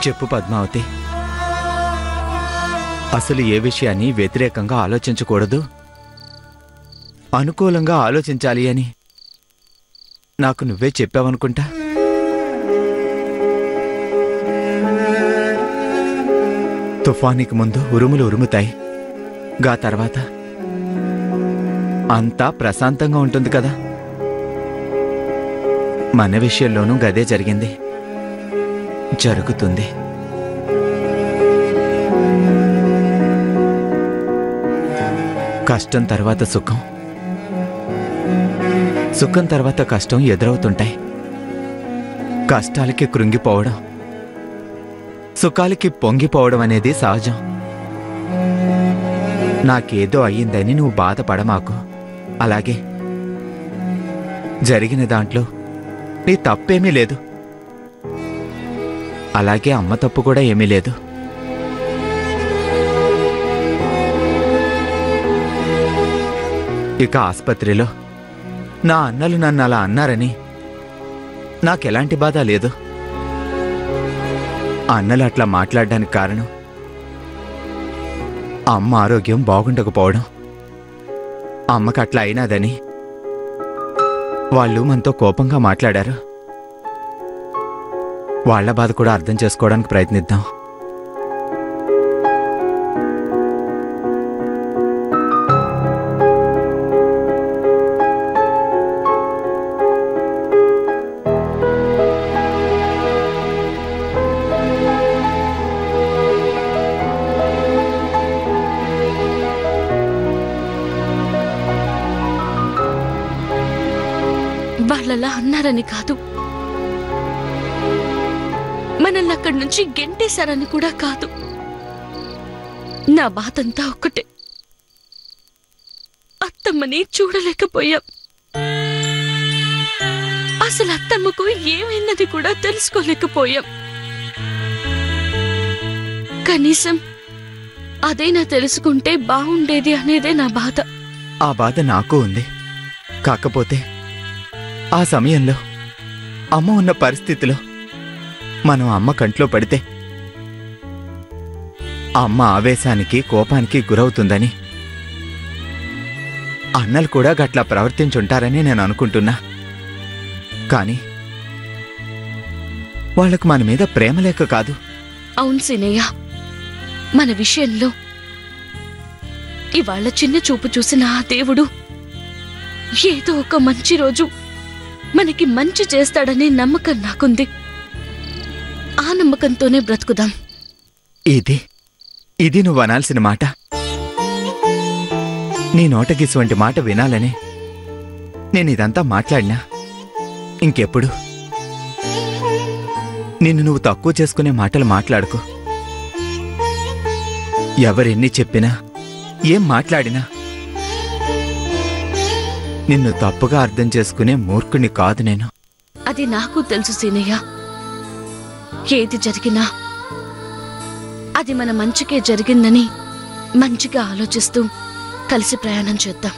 చెప్పు పద్మావతి, అసలు ఏ విషయాన్ని వ్యతిరేకంగా ఆలోచించకూడదు, అనుకూలంగా ఆలోచించాలి అని నాకు నువ్వే చెప్పావనుకుంటా. తుఫానికి ముందు ఉరుములు ఉరుముతాయి, గా తర్వాత అంతా ప్రశాంతంగా ఉంటుంది కదా. మన విషయంలోనూ గదే జరిగింది, జరుగుతుంది. కష్టం తర్వాత సుఖం, సుఖం తర్వాత కష్టం ఎదురవుతుంటాయి. కష్టాలకి కృంగిపోవడం, సుఖాలకి పొంగిపోవడం అనేది సహజం. నాకేదో అయ్యిందని నువ్వు బాధపడమాకు. అలాగే జరిగిన దాంట్లో నీ తప్పేమీ లేదు, అలాగే అమ్మ తప్పు కూడా ఏమీ లేదు. ఇక ఆస్పత్రిలో నా అన్నలు నన్ను అలా అన్నారని నాకెలాంటి బాధ లేదు. అన్నలు అట్లా మాట్లాడడానికి కారణం అమ్మ ఆరోగ్యం బాగుండకపోవడం. అమ్మకు అట్లా అయినాదని వాళ్ళు మనతో కోపంగా మాట్లాడారు. వాళ్ల బాధ కూడా అర్థం చేసుకోవడానికి ప్రయత్నిద్దాం. వాళ్ళలా అన్నారని కాదు, మనల్ని అక్కడి నుంచి గెంటేశారని కూడా కాదు. నా బాధంతా ఒక్కటే, అత్తమ్మని చూడలేకపోయాం. అసలు అత్తమ్మకు ఏమైనది కూడా తెలుసుకోలేకపోయాం. కనీసం అదైనా తెలుసుకుంటే బాగుండేది అనేదే నా బాధ. ఆ బాధ నాకు ఉంది. కాకపోతే ఆ సమయంలో అమ్మ ఉన్న పరిస్థితిలో మనం అమ్మ కంట్లో పడితే అమ్మ ఆవేశానికి కోపానికి గురవుతుందని అన్నలు కూడా గట్లా ప్రవర్తించుంటారని నేను అనుకుంటున్నా. కానీ వాళ్లకు మన మీద ప్రేమ లేక కాదు. అవును సీనయ్య, మన విషయంలో ఇవాళ చిన్న చూపు చూసిన ఆ దేవుడు ఏదో ఒక మంచి రోజు మనకి మంచి చేస్తాడనే నమ్మకం నాకుంది. ఆ నమ్మకంతోనే బ్రతుకుదాం. ఇది నువ్వు అనాల్సిన మాట. నీ నోటకిసువంటి మాట వినాలనే నేనిదంతా మాట్లాడినా ఇంకెప్పుడు నిన్ను నువ్వు తక్కువ చేసుకునే మాటలు మాట్లాడుకో. ఎవరెన్ని చెప్పినా ఏం మాట్లాడినా నిన్ను తప్పుగా అర్థం చేసుకునే మూర్ఖుని కాదు నేను. అది నాకు తెలుసు సీనయ్య. ఏది జరిగినా అది మన మంచికే జరిగిందని మంచిగా ఆలోచిస్తూ కలిసి ప్రయాణం చేద్దాం.